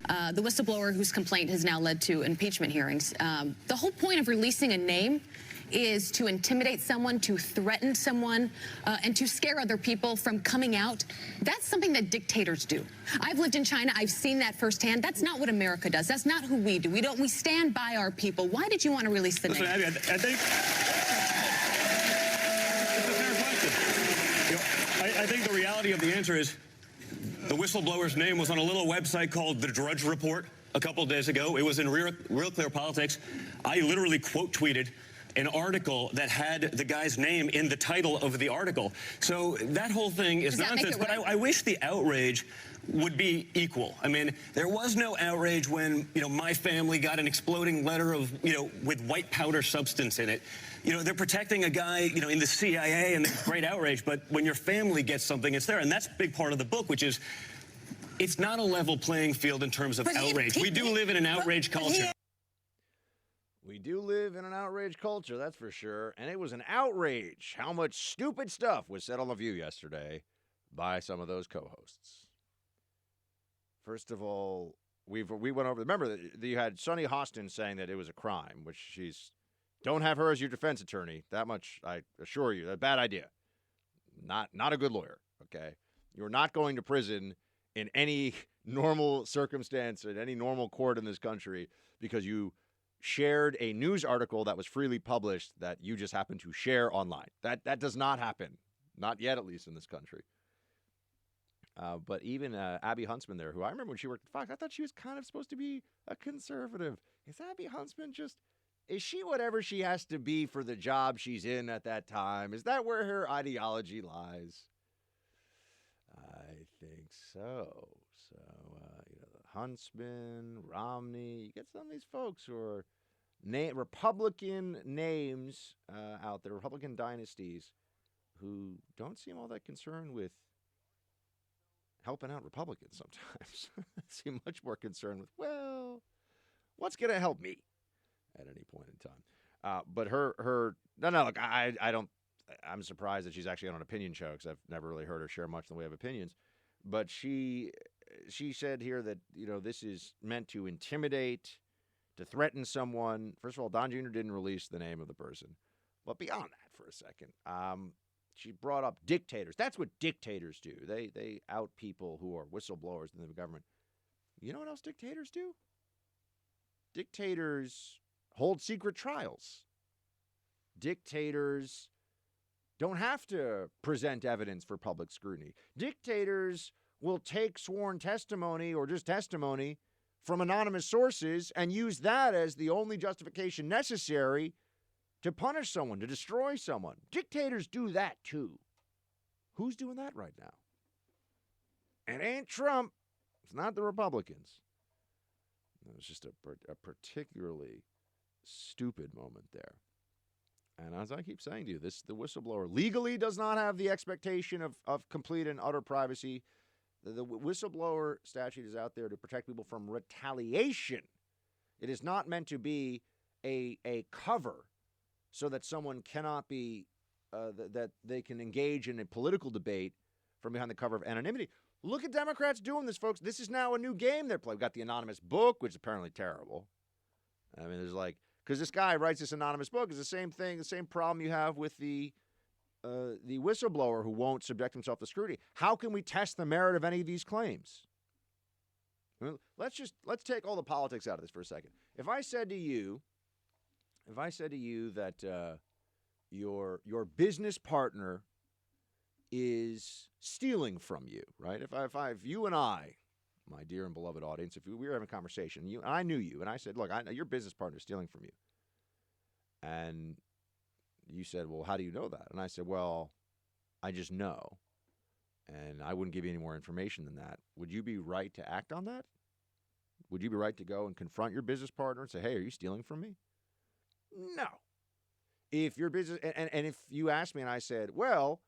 The whistleblower whose complaint has now led to impeachment hearings. The whole point of releasing a name is to intimidate someone, to threaten someone, and to scare other people from coming out. That's something that dictators do. I've lived in China. I've seen that firsthand. That's not what America does. That's not who we do. We stand by our people. Why did you want to release the name? Abby, I think it's a fair question. I think the reality of the answer is the whistleblower's name was on a little website called The Drudge Report a couple of days ago. It was in Real Clear Politics. I literally quote tweeted an article that had the guy's name in the title of the article. So that whole thing is nonsense. But I wish the outrage would be equal. I mean, there was no outrage when, my family got an exploding letter of, with white powder substance in it. They're protecting a guy, in the CIA, and there's great outrage. But when your family gets something, it's there. And that's a big part of the book, which is it's not a level playing field in terms of outrage. We do live in an outrage culture. We do live in an outrage culture, that's for sure. And it was an outrage how much stupid stuff was said on The View yesterday by some of those co-hosts. First of all, we went over, remember that you had Sunny Hostin saying that it was a crime, which don't have her as your defense attorney. That much, I assure you, a bad idea. Not a good lawyer, okay? You're not going to prison in any normal circumstance, in any normal court in this country, because you shared a news article that was freely published that you just happened to share online. That does not happen. Not yet, at least in this country. But even Abby Huntsman there, who I remember when she worked at Fox, I thought she was kind of supposed to be a conservative. Is Abby Huntsman is she whatever she has to be for the job she's in at that time? Is that where her ideology lies? I think so. So, Huntsman, Romney, you get some of these folks who are Republican names out there, Republican dynasties, who don't seem all that concerned with helping out Republicans sometimes. Seem much more concerned with, well, what's going to help me at any point in time. But look, I'm surprised that she's actually on an opinion show because I've never really heard her share much in the way of opinions. But she said here that, this is meant to intimidate, to threaten someone. First of all, Don Jr. didn't release the name of the person. But beyond that for a second, she brought up dictators. That's what dictators do. They out people who are whistleblowers in the government. You know what else dictators do? Dictators hold secret trials. Dictators don't have to present evidence for public scrutiny. Dictators will take sworn testimony or just testimony from anonymous sources and use that as the only justification necessary to punish someone, to destroy someone. Dictators do that too. Who's doing that right now? It ain't Trump. It's not the Republicans. It was just a particularly stupid moment there. And as I keep saying to you, the whistleblower legally does not have the expectation of complete and utter privacy. The whistleblower statute is out there to protect people from retaliation. It is not meant to be a cover so that someone cannot be, that they can engage in a political debate from behind the cover of anonymity. Look at Democrats doing this, folks. This is now a new game they're playing. We've got the anonymous book, which is apparently terrible. I mean, because this guy writes this anonymous book is the same thing, the same problem you have with the whistleblower who won't subject himself to scrutiny. How can we test the merit of any of these claims? I mean, let's take all the politics out of this for a second. If I said to you that your business partner is stealing from you, right? If you and I, my dear and beloved audience, if we were having a conversation, and I knew you, and I said, look, your business partner is stealing from you. And you said, well, how do you know that? And I said, well, I just know. And I wouldn't give you any more information than that. Would you be right to act on that? Would you be right to go and confront your business partner and say, hey, are you stealing from me? No. If your business, and if you asked me and I said, well,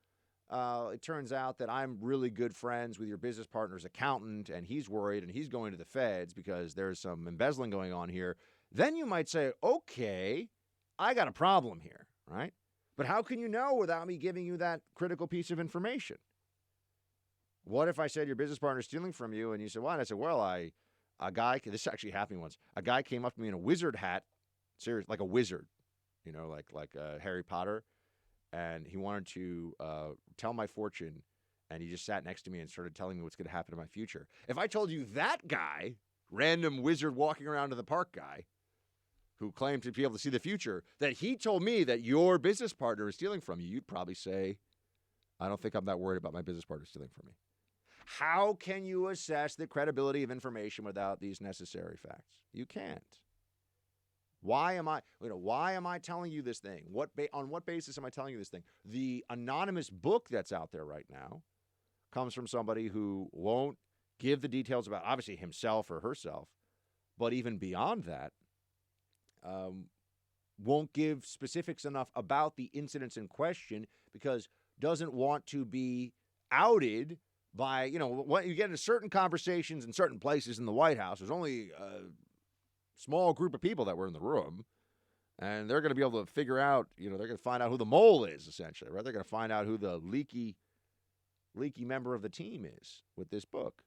it turns out that I'm really good friends with your business partner's accountant and he's worried and he's going to the feds because there's some embezzling going on here, then you might say, okay, I got a problem here, right? But how can you know without me giving you that critical piece of information? What if I said your business partner is stealing from you and you said, what? And I said, well, I a guy, this actually happened once. A guy came up to me in a wizard hat, serious, like a wizard, like Harry Potter, and he wanted to tell my fortune, and he just sat next to me and started telling me what's going to happen in my future. If I told you that guy, random wizard walking around to the park guy, who claimed to be able to see the future, that he told me that your business partner is stealing from you, you'd probably say, I don't think I'm that worried about my business partner stealing from me. How can you assess the credibility of information without these necessary facts? You can't. Why am I telling you this thing? On what basis am I telling you this thing? The anonymous book that's out there right now comes from somebody who won't give the details about, obviously, himself or herself, but even beyond that, won't give specifics enough about the incidents in question because doesn't want to be outed by, when you get into certain conversations in certain places in the White House, there's only a small group of people that were in the room, and they're going to be able to figure out, they're going to find out who the mole is, essentially, right? They're going to find out who the leaky member of the team is with this book.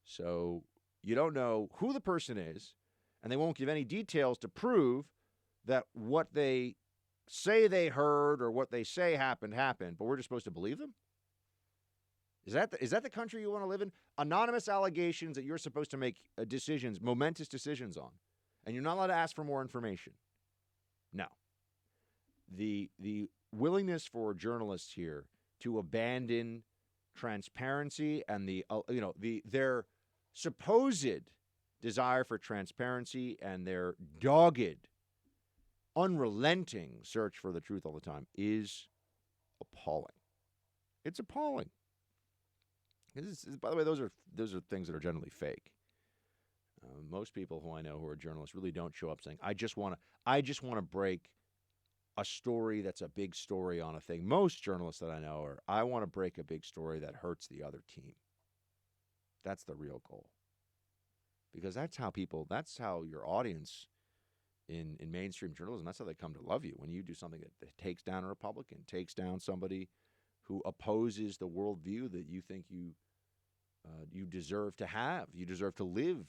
So you don't know who the person is, and they won't give any details to prove that what they say they heard or what they say happened, but we're just supposed to believe them? Is that the country you want to live in? Anonymous allegations that you're supposed to make decisions, momentous decisions on, and you're not allowed to ask for more information. No. The willingness for journalists here to abandon transparency and their supposed desire for transparency and their dogged, unrelenting search for the truth all the time is appalling. It's appalling. By the way, those are things that are generally fake. Most people who I know who are journalists really don't show up saying, I just want to break a story that's a big story on a thing. Most journalists that I know I want to break a big story that hurts the other team. That's the real goal. Because that's how your audience in mainstream journalism, that's how they come to love you. When you do something that takes down a Republican, takes down somebody who opposes the worldview that you think you deserve to have. You deserve to live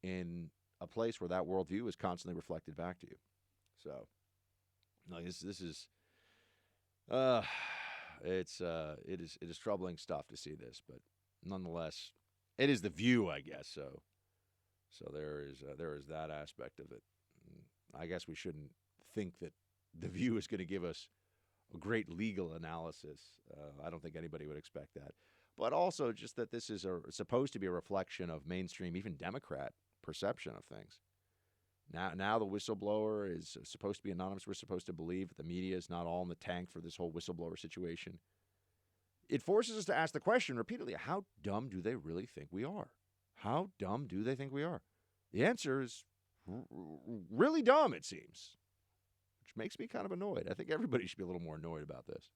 in a place where that worldview is constantly reflected back to you. So, this is it is troubling stuff to see this, but nonetheless, it is the View, I guess. So there is that aspect of it. I guess we shouldn't think that the View is going to give us a great legal analysis. I don't think anybody would expect that. But also just that this is supposed to be a reflection of mainstream, even Democrat perception of things. Now the whistleblower is supposed to be anonymous. We're supposed to believe that the media is not all in the tank for this whole whistleblower situation. It forces us to ask the question repeatedly, how dumb do they really think we are? How dumb do they think we are? The answer is really dumb, it seems, which makes me kind of annoyed. I think everybody should be a little more annoyed about this.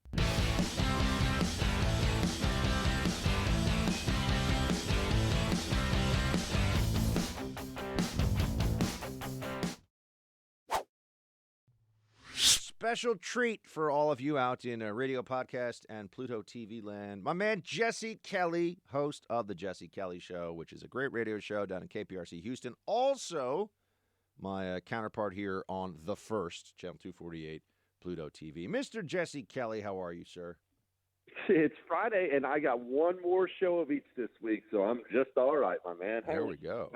Special treat for all of you out in radio podcast and Pluto TV land. My man Jesse Kelly, host of The Jesse Kelly Show, which is a great radio show down in KPRC Houston. Also, my counterpart here on The First, Channel 248, Pluto TV. Mr. Jesse Kelly, how are you, sir? It's Friday, and I got one more show of each this week, so I'm just all right, my man. There we go.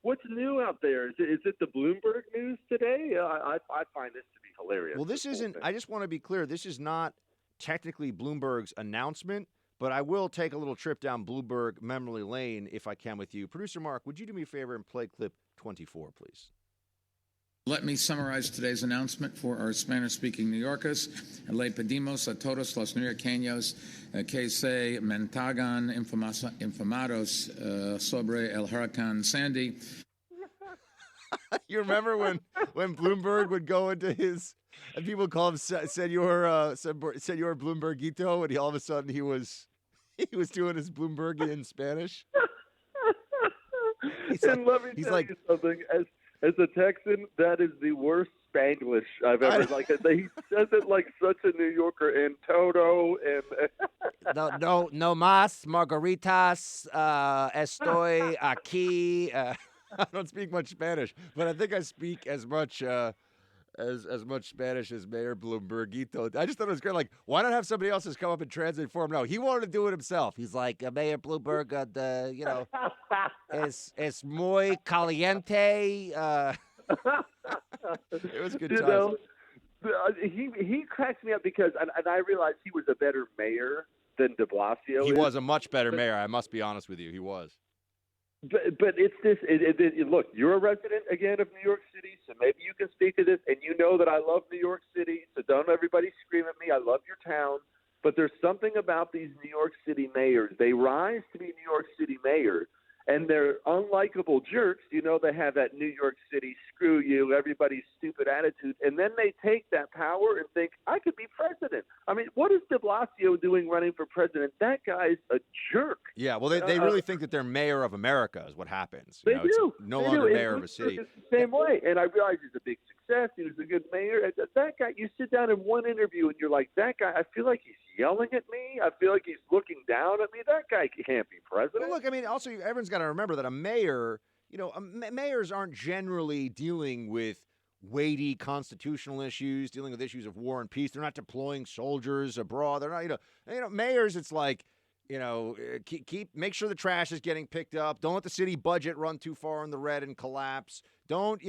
What's new out there? Is it the Bloomberg news today? I find this to be hilarious. Well, this isn't – I just want to be clear. This is not technically Bloomberg's announcement, but I will take a little trip down Bloomberg memory lane if I can with you. Producer Mark, would you do me a favor and play clip 24, please? Let me summarize today's announcement for our Spanish-speaking New Yorkers. Le pedimos a todos los neoyorquinos que se mantengan informados sobre el huracán Sandy. You remember when Bloomberg would go into his, and people would call him Senor Bloombergito, and all of a sudden he was doing his Bloomberg in Spanish. Let me tell you something. As a Texan, that is the worst Spanglish I've ever like. He says it like such a New Yorker. And Toto and No más margaritas. Estoy aquí. I don't speak much Spanish, but I think I speak as much as much Spanish as Mayor Bloombergito. I just thought it was great. Like, why not have somebody else just come up and translate for him? No, he wanted to do it himself. He's like, Mayor Bloomberg, es muy caliente. It was good times. He cracks me up because, and I realized he was a better mayor than De Blasio. He was a much better mayor. I must be honest with you. He was. But it's this. Look, you're a resident again of New York City, so maybe you can speak to this. And you know that I love New York City, so don't everybody scream at me. I love your town, but there's something about these New York City mayors. They rise to be New York City mayor, and they're unlikable jerks. You know, they have that New York City screw you, everybody's stupid attitude, and then they take that power and think, I could be president. I mean, what is de Blasio doing running for president? That guy's a jerk. Yeah, well, they really think that they're mayor of America is what happens. They do. It's no longer mayor of a city. It's the same way, and I realize he's a big success. He was a good mayor. And that guy, you sit down in one interview and you're like, that guy, I feel like he's yelling at me. I feel like he's looking down at me. That guy can't be president. Well, look, I mean, also, everyone's got to remember that a mayor, mayors aren't generally dealing with weighty constitutional issues, dealing with issues of war and peace. They're not deploying soldiers abroad. They're not, mayors, it's like, make sure the trash is getting picked up. Don't let the city budget run too far in the red and collapse. Don't,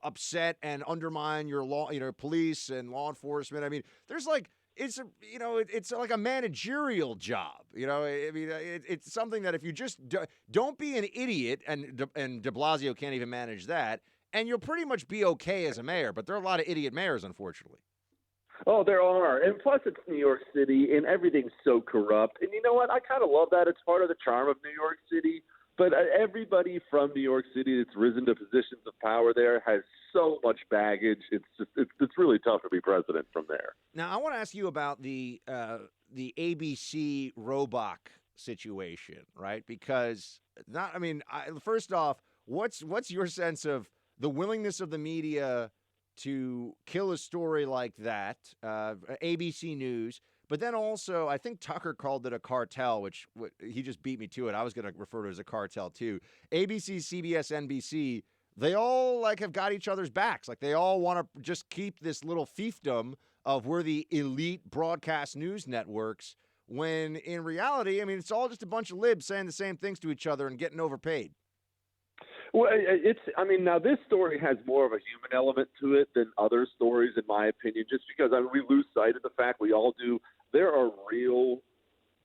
upset and undermine your police and law enforcement. I mean, there's like, it's like a managerial job. It's something that if you just don't be an idiot, and de Blasio can't even manage that, and you'll pretty much be okay as a mayor. But there are a lot of idiot mayors, unfortunately. Oh, there are. And plus it's New York City and everything's so corrupt. And you know what? I kind of love that. It's part of the charm of New York City. But everybody from New York City that's risen to positions of power there has so much baggage. It's really tough to be president from there. Now, I want to ask you about the ABC Robach situation, right? Because first off, what's your sense of the willingness of the media to kill a story like that, ABC News, but then also I think Tucker called it a cartel, which he just beat me to it. I was going to refer to it as a cartel too. ABC, CBS, NBC, they all have got each other's backs. Like they all want to just keep this little fiefdom of we're the elite broadcast news networks, when in reality, it's all just a bunch of libs saying the same things to each other and getting overpaid. Well, now this story has more of a human element to it than other stories, in my opinion, just because we lose sight of the fact, we all do. There are real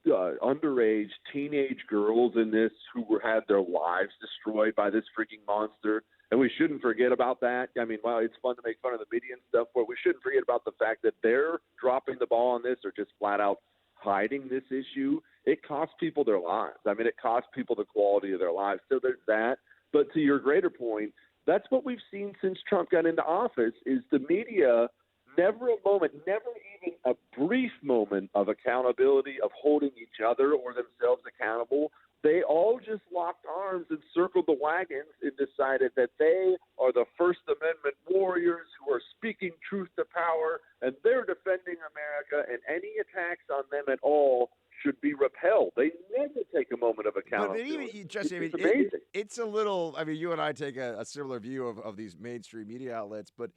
underage teenage girls in this who had their lives destroyed by this freaking monster, and we shouldn't forget about that. While it's fun to make fun of the media and stuff, but we shouldn't forget about the fact that they're dropping the ball on this or just flat out hiding this issue. It costs people their lives. It costs people the quality of their lives. So there's that. But to your greater point, that's what we've seen since Trump got into office, is the media, never a moment, never even a brief moment of accountability, of holding each other or themselves accountable. They all just locked arms and circled the wagons and decided that they are the First Amendment warriors who are speaking truth to power, and they're defending America, and any attacks on them at all should be repelled. They never take a moment of accountability. But Jesse, it's amazing. It's a little. You and I take a similar view of these mainstream media outlets, but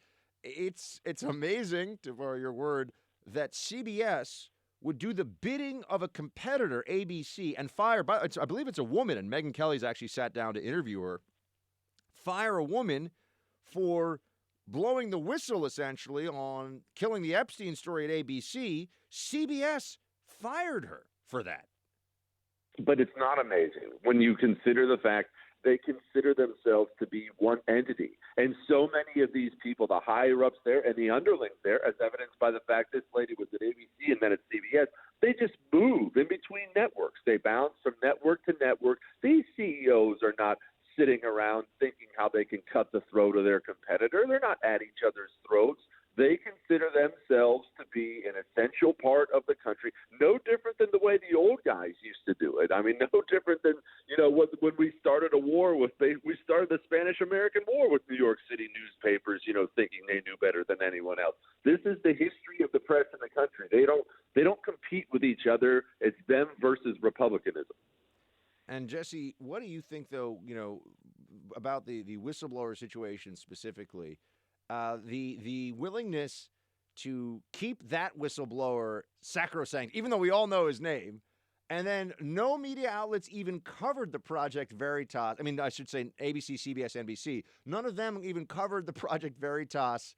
it's amazing, to borrow your word, that CBS would do the bidding of a competitor, ABC, and fire. I believe it's a woman, and Megyn Kelly's actually sat down to interview her. Fire a woman for blowing the whistle, essentially, on killing the Epstein story at ABC. CBS fired her for that. But it's not amazing when you consider the fact they consider themselves to be one entity. And so many of these people, the higher-ups there and the underlings there, as evidenced by the fact this lady was at ABC and then at CBS, they just move in between networks. They bounce from network to network. These CEOs are not sitting around thinking how they can cut the throat of their competitor. They're not at each other's throats. They consider themselves to be an essential part of the country, no different than the way the old guys used to do it. No different than, when we started a war we started the Spanish-American War with New York City newspapers, thinking they knew better than anyone else. This is the history of the press in the country. They don't compete with each other. It's them versus republicanism. And Jesse, what do you think, though, about the whistleblower situation specifically? The willingness to keep that whistleblower sacrosanct, even though we all know his name, and then no media outlets even covered the Project Veritas. I mean, I should say ABC, CBS, NBC. None of them even covered the Project Veritas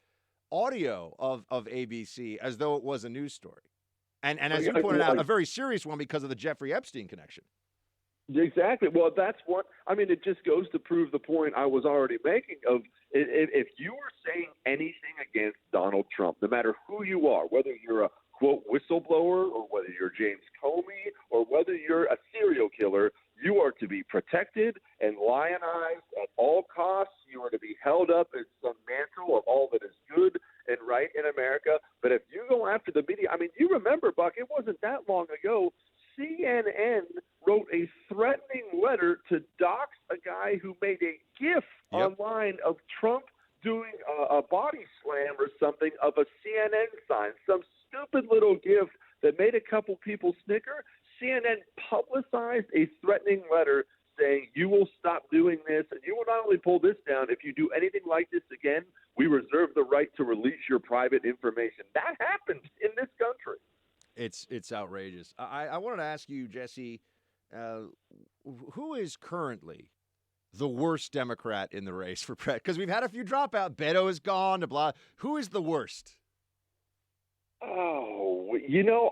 audio of ABC as though it was a news story. And as you pointed out, a very serious one because of the Jeffrey Epstein connection. Exactly. Well, that's what I mean. It just goes to prove the point I was already making of if you are saying anything against Donald Trump, no matter who you are, whether you're a quote whistleblower or whether you're James Comey or whether you're a serial killer, you are to be protected and lionized at all costs. You are to be held up as some mantle of all that is good and right in America. But if you go after the media, I mean, you remember, Buck, it wasn't that long ago. CNN wrote a threatening letter to dox a guy who made a GIF online of Trump doing a body slam or something of a CNN sign, some stupid little GIF that made a couple people snicker. CNN publicized a threatening letter saying, you will stop doing this, and you will not only pull this down, if you do anything like this again, we reserve the right to release your private information. That happened in this country. It's outrageous. I wanted to ask you, Jesse, who is currently the worst Democrat in the race for president? Because we've had a few dropout. Beto is gone. Blah. Who is the worst? Oh,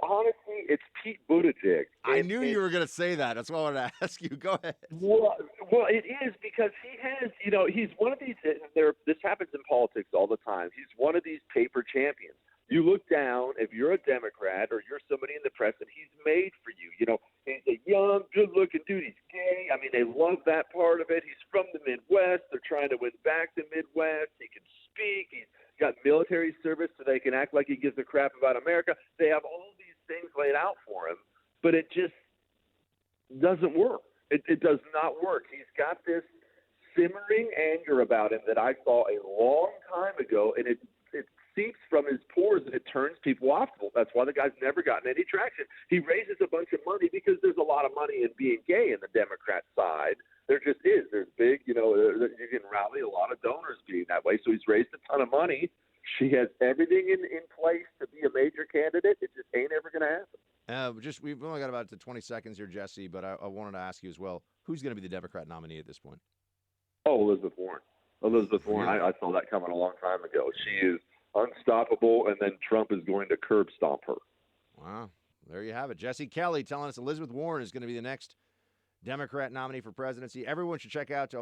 honestly, it's Pete Buttigieg. I knew you were going to say that. That's why I wanted to ask you. Go ahead. Well, it is because he has, he's one of these. This happens in politics all the time. He's one of these paper champions. You look down, if you're a Democrat or you're somebody in the press, and he's made for you. He's a young, good-looking dude. He's gay. I mean, they love that part of it. He's from the Midwest. They're trying to win back the Midwest. He can speak. He's got military service so they can act like he gives a crap about America. They have all these things laid out for him, but it just doesn't work. It does not work. He's got this simmering anger about him that I saw a long time ago, and it seeps from his pores and it turns people off. That's why the guy's never gotten any traction. He raises a bunch of money because there's a lot of money in being gay in the Democrat side. There just is. There's big, you can rally a lot of donors being that way. So he's raised a ton of money. She has everything in place to be a major candidate. It just ain't ever going to happen. We've only got about 20 seconds here, Jesse, but I wanted to ask you as well, who's going to be the Democrat nominee at this point? Oh, Elizabeth Warren. Really? I saw that coming a long time ago. She is unstoppable, and then Trump is going to curb stomp her. Wow. There you have it. Jesse Kelly telling us Elizabeth Warren is going to be the next Democrat nominee for presidency. Everyone should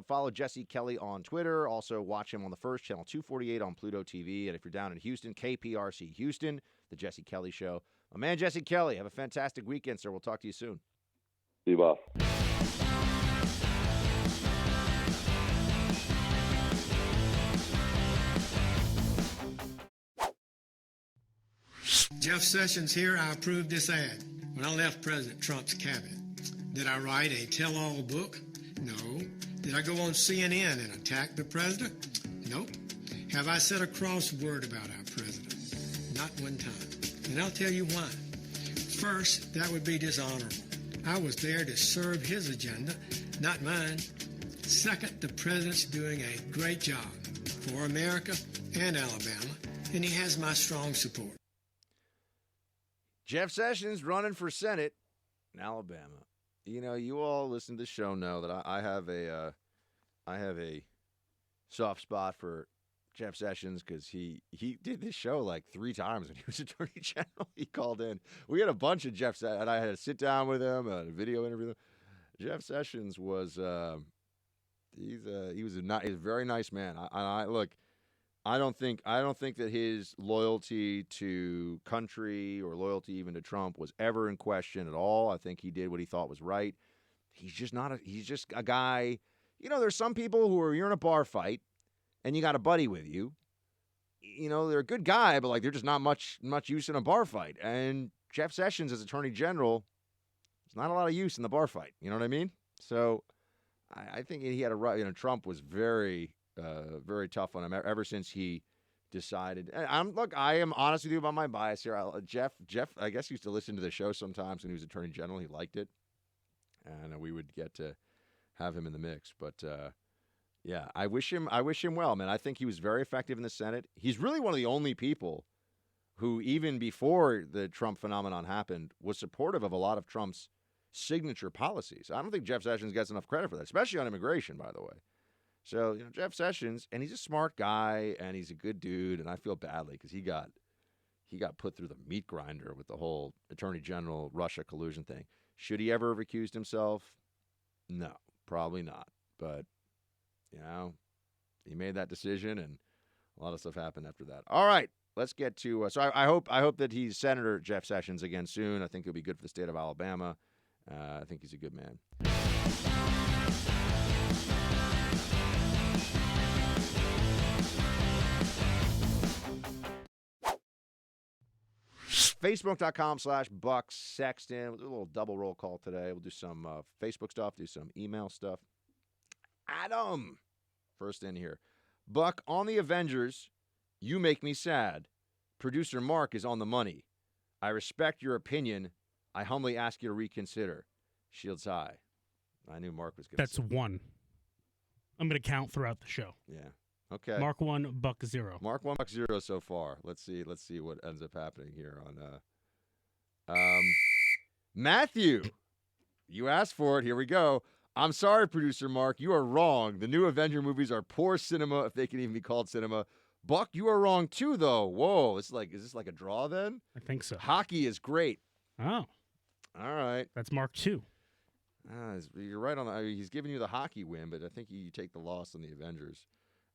follow Jesse Kelly on Twitter. Also watch him on the First Channel 248 on Pluto TV. And if you're down in Houston, KPRC Houston, the Jesse Kelly Show. My man, Jesse Kelly, have a fantastic weekend, sir. We'll talk to you soon. See you, boss. Jeff Sessions here. I approved this ad when I left President Trump's cabinet. Did I write a tell-all book? No. Did I go on CNN and attack the president? Nope. Have I said a cross word about our president? Not one time. And I'll tell you why. First, that would be dishonorable. I was there to serve his agenda, not mine. Second, the president's doing a great job for America and Alabama, and he has my strong support. Jeff Sessions running for Senate in Alabama. You all listen to the show know that I have a soft spot for Jeff Sessions because he did this show like 3 times when he was Attorney General. He called in. We had a bunch of Jeff Sessions, and I had to sit down with him, a video interview. Jeff Sessions was he's a very nice man. I don't think that his loyalty to country or loyalty even to Trump was ever in question at all. I think he did what he thought was right. He's just a guy. There's some people who you're in a bar fight and you got a buddy with you. They're a good guy, but they're just not much use in a bar fight. And Jeff Sessions as Attorney General, there's not a lot of use in the bar fight. You know what I mean? So I think he had Trump was very, very tough on him ever since he decided. And I am honest with you about my bias here. Jeff, I guess used to listen to the show sometimes when he was Attorney General. He liked it, and we would get to have him in the mix. But yeah, I wish him well, man. I think he was very effective in the Senate. He's really one of the only people who, even before the Trump phenomenon happened, was supportive of a lot of Trump's signature policies. I don't think Jeff Sessions gets enough credit for that, especially on immigration, by the way. So, Jeff Sessions, and he's a smart guy, and he's a good dude, and I feel badly because he got put through the meat grinder with the whole Attorney General Russia collusion thing. Should he ever have recused himself? No, probably not. But, he made that decision, and a lot of stuff happened after that. All right. Let's get to so I hope that he's Senator Jeff Sessions again soon. I think he'll be good for the state of Alabama. I think he's a good man. Facebook.com/Buck Sexton. We'll do a little double roll call today. We'll do some Facebook stuff, do some email stuff. Adam, first in here. Buck, on the Avengers, you make me sad. Producer Mark is on the money. I respect your opinion. I humbly ask you to reconsider. Shields high. I knew Mark was going to That's one. I'm going to count throughout the show. Yeah. Okay. Mark 1, Buck 0. Mark 1, Buck 0 so far. Let's see what ends up happening here on Matthew. You asked for it. Here we go. I'm sorry, Producer Mark. You are wrong. The new Avenger movies are poor cinema, if they can even be called cinema. Buck, you are wrong too, though. Whoa, is this like a draw then? I think so. Hockey is great. Oh. All right. That's Mark 2. You're right on. He's giving you the hockey win, but I think you take the loss on the Avengers.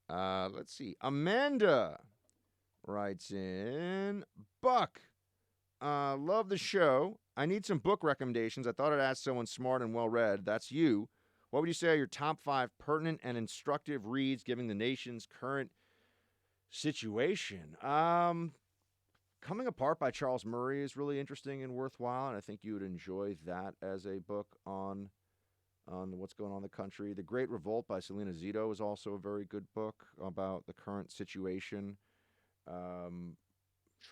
Let's see. Amanda writes in, Buck, love the show. I need some book recommendations. I thought I'd ask someone smart and well-read. That's you. What would you say are your top 5 pertinent and instructive reads giving the nation's current situation? Coming Apart by Charles Murray is really interesting and worthwhile, and I think you would enjoy that as a book on what's going on in the country. The Great Revolt by Selena Zito is also a very good book about the current situation. Trying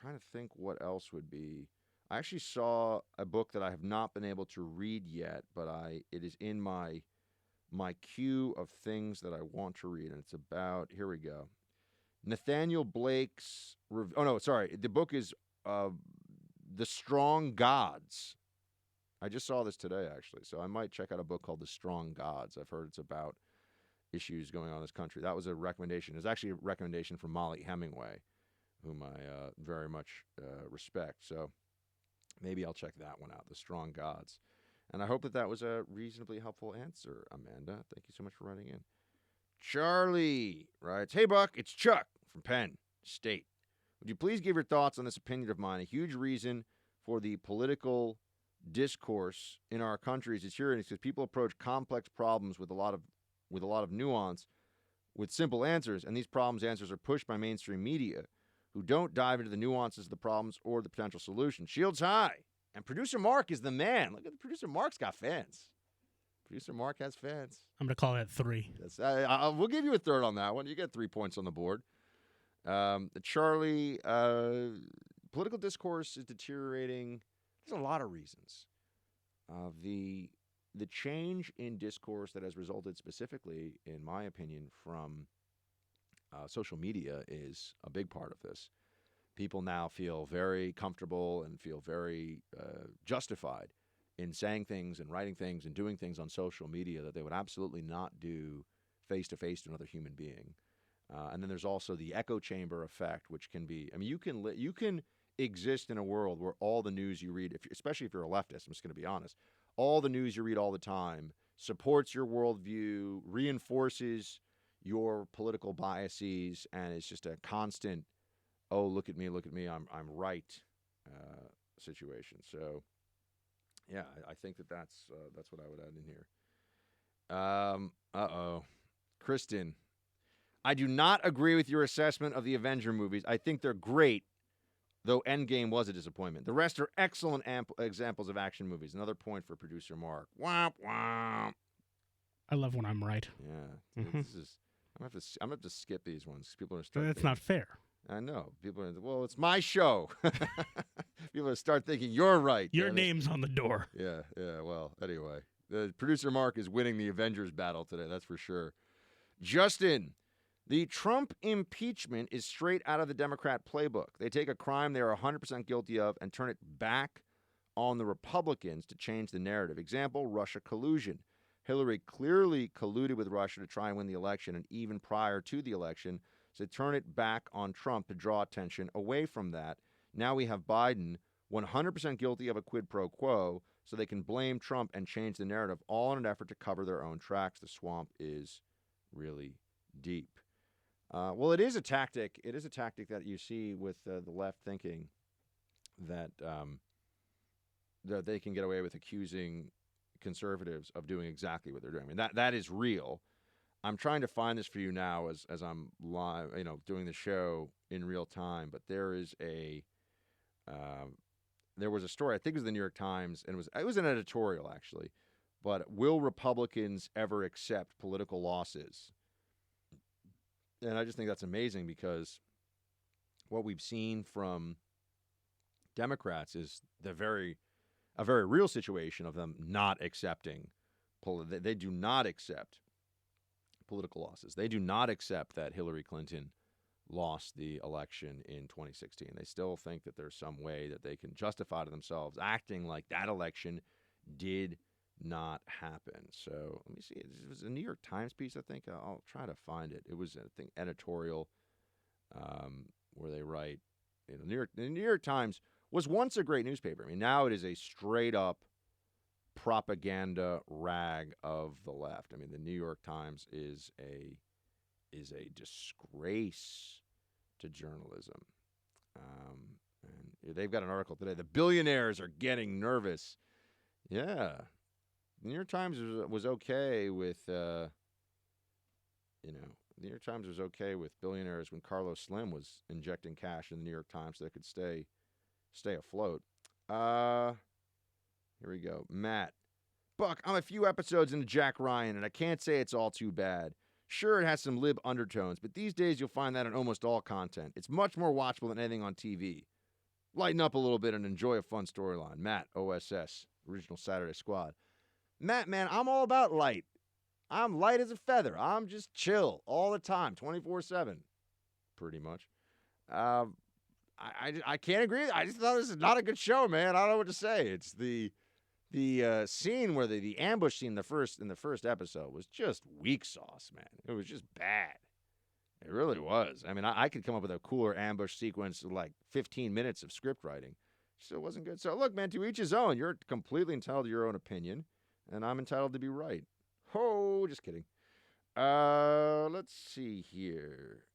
to think what else would be. I actually saw a book that I have not been able to read yet, but it is in my queue of things that I want to read, and it's about, here we go, Nathaniel Blake's, the book is The Strong Gods. I just saw this today, actually, so I might check out a book called The Strong Gods. I've heard it's about issues going on in this country. That was a recommendation. It was actually a recommendation from Molly Hemingway, whom I very much respect. So maybe I'll check that one out, The Strong Gods. And I hope that was a reasonably helpful answer, Amanda. Thank you so much for writing in. Charlie writes, hey, Buck, it's Chuck from Penn State. Would you please give your thoughts on this opinion of mine? A huge reason for the political discourse in our country is deteriorating because people approach complex problems with a lot of nuance with simple answers, and these answers are pushed by mainstream media who don't dive into the nuances of the problems or the potential solutions. Shields high. And Producer Mark is the man. Look at Producer Mark's got fans. Producer Mark has fans. I'm going to call that 3. We'll give you a third on that one. You get 3 points on the board. Charlie, political discourse is deteriorating. There's a lot of reasons. The change in discourse that has resulted specifically, in my opinion, from social media is a big part of this. People now feel very comfortable and feel very justified in saying things and writing things and doing things on social media that they would absolutely not do face-to-face to another human being. And then there's also the echo chamber effect, which can be, you can exist in a world where all the news you read, especially if you're a leftist, I'm just going to be honest, all the news you read all the time supports your worldview, reinforces your political biases, and it's just a constant, oh, look at me, I'm right situation. So, yeah, I think that's what I would add in here. Kristen, I do not agree with your assessment of the Avenger movies. I think they're great, though Endgame was a disappointment. The rest are excellent examples of action movies. Another point for Producer Mark. Womp, womp. I love when I'm right. Yeah, this is. I'm gonna have to skip these ones. People are But starting. that's not fair. I know. People are. Well, it's my show. People are start thinking you're right. Your damn it. name's on the door. Yeah. Well, anyway, the producer Mark is winning the Avengers battle today. That's for sure. Justin, the Trump impeachment is straight out of the Democrat playbook. They take a crime they are 100% guilty of and turn it back on the Republicans to change the narrative. Example: Russia collusion. Hillary clearly colluded with Russia to try and win the election, and even prior to the election, so turn it back on Trump to draw attention away from that. Now we have Biden 100% guilty of a quid pro quo, so they can blame Trump and change the narrative, all in an effort to cover their own tracks. The swamp is really deep. Well, it is a tactic. It is a tactic that you see with the left thinking that that they can get away with accusing conservatives of doing exactly what they're doing. I mean, that is real. I'm trying to find this for you now as I'm live, doing the show in real time. But there is there was a story. I think it was the New York Times, and it was an editorial actually. But will Republicans ever accept political losses? And I just think that's amazing because what we've seen from Democrats is a very real situation of them not accepting. They do not accept political losses. They do not accept that Hillary Clinton lost the election in 2016. They still think that there's some way that they can justify to themselves acting like that election did not happen. So let me see. It was a New York Times piece, I think. I'll try to find it. It was, I think, editorial where they write, the New York Times was once a great newspaper. I mean, now it is a straight-up propaganda rag of the left. I mean, the New York Times is a disgrace to journalism. And they've got an article today. The billionaires are getting nervous. Yeah. The New York Times was okay with, the New York Times was okay with billionaires when Carlos Slim was injecting cash in the New York Times so they could stay afloat. Here we go. Matt. Buck, I'm a few episodes into Jack Ryan, and I can't say it's all too bad. Sure, it has some lib undertones, but these days you'll find that in almost all content. It's much more watchable than anything on TV. Lighten up a little bit and enjoy a fun storyline. Matt, OSS, Original Saturday Squad. Matt, man, I'm all about light. I'm light as a feather. I'm just chill all the time, 24/7, pretty much. I can't agree. I just thought this is not a good show, man. I don't know what to say. It's the scene where the ambush scene in the first episode was just weak sauce, man. It was just bad. It really was. I mean, I could come up with a cooler ambush sequence of like 15 minutes of script writing. Still wasn't good. So look, man, to each his own. You're completely entitled to your own opinion, and I'm entitled to be right. Oh, just kidding. Let's see here.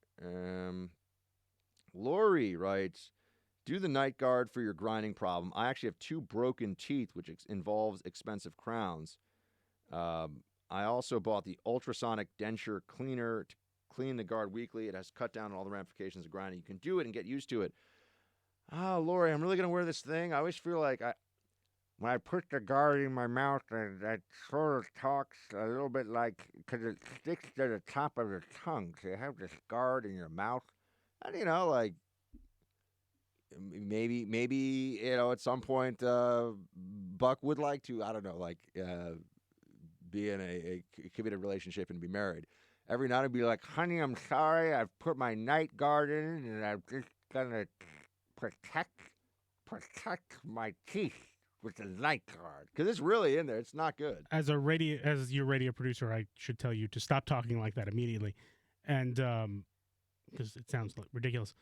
Lori writes, do the night guard for your grinding problem. I actually have 2 broken teeth, which involves expensive crowns. I also bought the ultrasonic denture cleaner to clean the guard weekly. It has cut down on all the ramifications of grinding. You can do it and get used to it. Oh, Lori, I'm really going to wear this thing. I always feel like when I put the guard in my mouth, that sort of talks a little bit like, because it sticks to the top of the tongue. So you have this guard in your mouth. And, like, maybe at some point, Buck would like to, I don't know, like, be in a committed relationship and be married. Every night I'd be like, honey, I'm sorry. I've put my night guard in and I'm just going to protect my teeth with the night guard. Because it's really in there. It's not good. As your radio producer, I should tell you to stop talking like that immediately. And because it sounds ridiculous.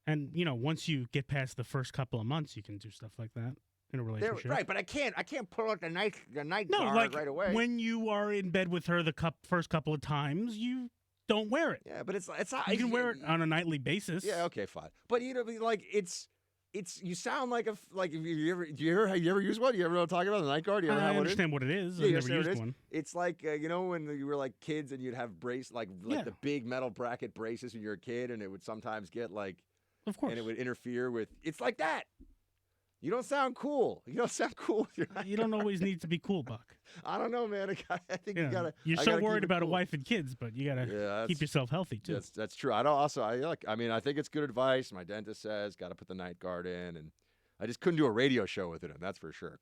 And, once you get past the first couple of months, you can do stuff like that in a relationship. Right, but I can't pull out the night No, guard right away. When you are in bed with her first couple of times, you don't wear it. Yeah, but it's you can wear it on a nightly basis. Yeah, okay, fine. But it's you sound like do you ever use one? You ever know what I'm talking about? The night guard? You ever have one? I understand what it is. Yeah, I've never used one. It's like when you were like kids and you'd have the big metal bracket braces when you were a kid, and it would sometimes get like, of course, and it would interfere with. It's like that. You don't sound cool. You don't sound cool. You don't always need to be cool, Buck. I don't know, man. I think you gotta. You're I so gotta keep worried it about a cool. wife and kids, but you gotta Yeah, keep yourself healthy too. That's true. I don't. Also, I mean, I think it's good advice. My dentist says got to put the night guard in, and I just couldn't do a radio show with it in. That's for sure.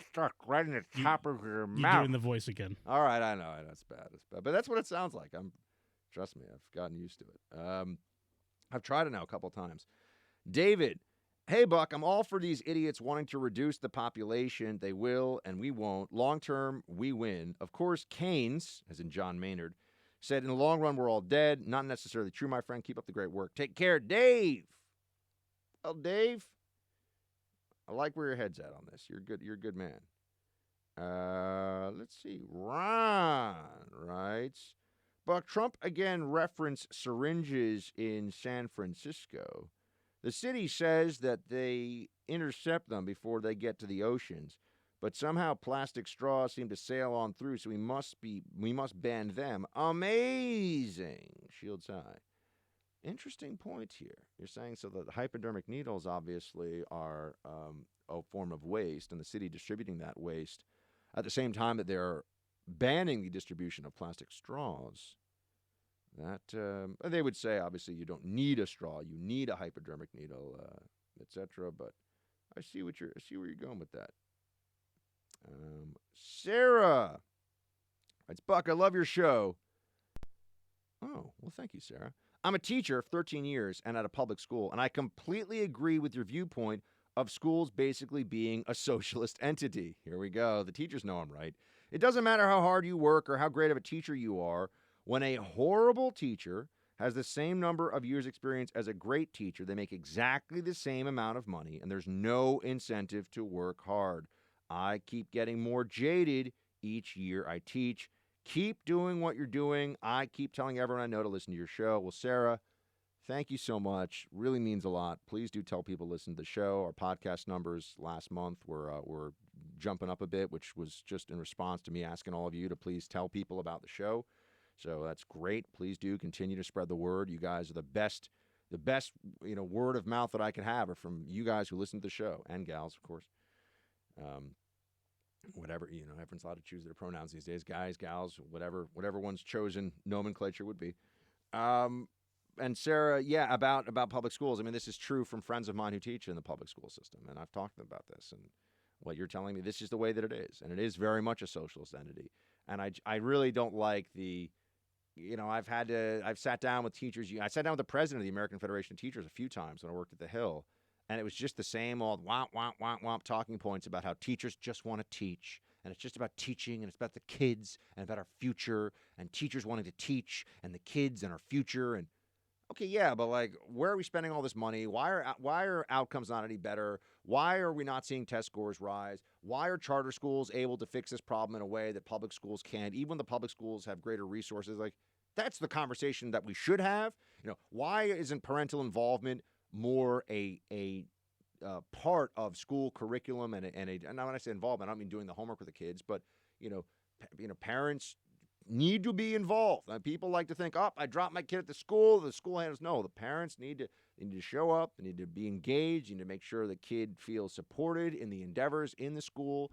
Stuck right in the top of your You're mouth. doing the voice again. All right, I know that's bad. It's bad, but that's what it sounds like. Trust me, I've gotten used to it. I've tried it now a couple times. David, hey Buck, I'm all for these idiots wanting to reduce the population. They will, and we won't. Long term, we win. Of course, Keynes, as in John Maynard, said in the long run we're all dead. Not necessarily true, my friend. Keep up the great work. Take care, Dave. Well, Dave, I like where your head's at on this. You're good. You're a good man. Let's see. Ron writes, Buck, Trump again referenced syringes in San Francisco. The city says that they intercept them before they get to the oceans, but somehow plastic straws seem to sail on through, so we must ban them. Amazing. Shields high. Interesting point here. You're saying so that the hypodermic needles obviously are a form of waste, and the city distributing that waste at the same time that they're banning the distribution of plastic straws. That they would say, obviously, you don't need a straw, you need a hypodermic needle, etc. But I see where you're going with that. Sarah, it's Buck. I love your show. Oh, well, thank you, Sarah. I'm a teacher of 13 years and at a public school, and I completely agree with your viewpoint of schools basically being a socialist entity. Here we go. The teachers know I'm right. It doesn't matter how hard you work or how great of a teacher you are. When a horrible teacher has the same number of years experience as a great teacher, they make exactly the same amount of money, and there's no incentive to work hard. I keep getting more jaded each year I teach. Keep doing what you're doing. I keep telling everyone I know to listen to your show. Well, Sarah, thank you so much. Really means a lot. Please do tell people to listen to the show. Our podcast numbers last month were jumping up a bit, which was just in response to me asking all of you to please tell people about the show. So that's great. Please do continue to spread the word. You guys are the best, word of mouth that I can have are from you guys who listen to the show, and gals, of course. Whatever, everyone's allowed to choose their pronouns these days. Guys, gals, whatever one's chosen nomenclature would be. And Sarah, yeah, about public schools. I mean, this is true from friends of mine who teach in the public school system, and I've talked to them about this. And what you're telling me, this is the way that it is, and it is very much a socialist entity. And I really don't like the, I've sat down with teachers. I sat down with the president of the American Federation of Teachers a few times when I worked at the Hill, and it was just the same old womp talking points about how teachers just want to teach, and it's just about teaching, and it's about the kids, and about our future, and teachers wanting to teach, and the kids and our future, and okay, yeah, but like, where are we spending all this money? Why are outcomes not any better? Why are we not seeing test scores rise? Why are charter schools able to fix this problem in a way that public schools can't? Even when the public schools have greater resources, like that's the conversation that we should have. Why isn't parental involvement more a part of school curriculum and now when I say involvement, I don't mean doing the homework with the kids, but parents need to be involved. People like to think, I dropped my kid at the school handles. No, the parents need to show up. They need to be engaged. You need to make sure the kid feels supported in the endeavors in the school.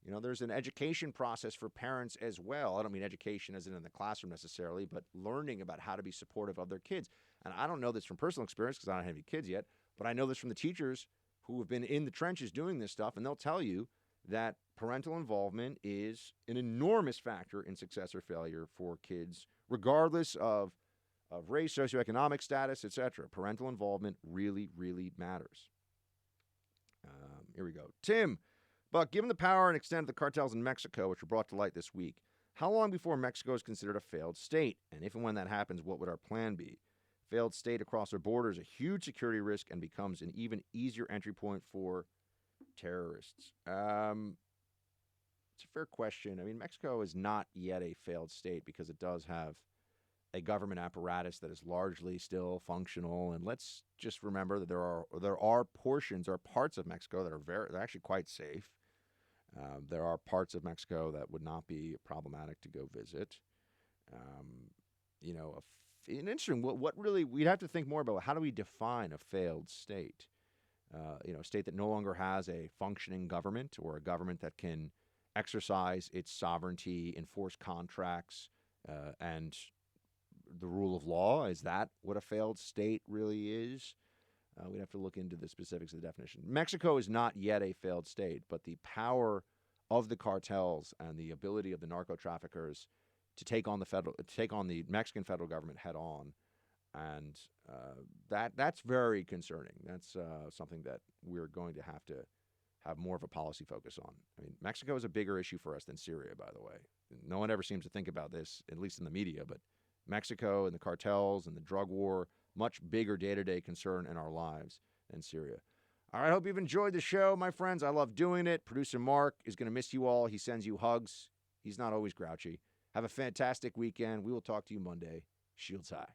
There's an education process for parents as well. I don't mean education as in the classroom necessarily, but learning about how to be supportive of their kids. And I don't know this from personal experience because I don't have any kids yet, but I know this from the teachers who have been in the trenches doing this stuff, and they'll tell you that parental involvement is an enormous factor in success or failure for kids, regardless of race, socioeconomic status, etc. Parental involvement really, really matters. Here we go. Tim, Buck, given the power and extent of the cartels in Mexico, which were brought to light this week, how long before Mexico is considered a failed state? And if and when that happens, what would our plan be? Failed state across our border is a huge security risk and becomes an even easier entry point for terrorists. It's a fair question. I mean, Mexico is not yet a failed state because it does have a government apparatus that is largely still functional. And let's just remember that there are portions or parts of Mexico that they're actually quite safe. There are parts of Mexico that would not be problematic to go visit. Interesting. What really we'd have to think more about how do we define a failed state? a state that no longer has a functioning government or a government that can exercise its sovereignty, enforce contracts, and the rule of law. Is that what a failed state really is? We'd have to look into the specifics of the definition. Mexico is not yet a failed state, but the power of the cartels and the ability of the narco traffickers to take on the Mexican federal government head on, and that's very concerning. That's something that we're going to have more of a policy focus on. I mean, Mexico is a bigger issue for us than Syria, by the way. No one ever seems to think about this, at least in the media, but Mexico and the cartels and the drug war, much bigger day-to-day concern in our lives than Syria. All right, I hope you've enjoyed the show, my friends. I love doing it. Producer Mark is going to miss you all. He sends you hugs. He's not always grouchy. Have a fantastic weekend. We will talk to you Monday. Shields high.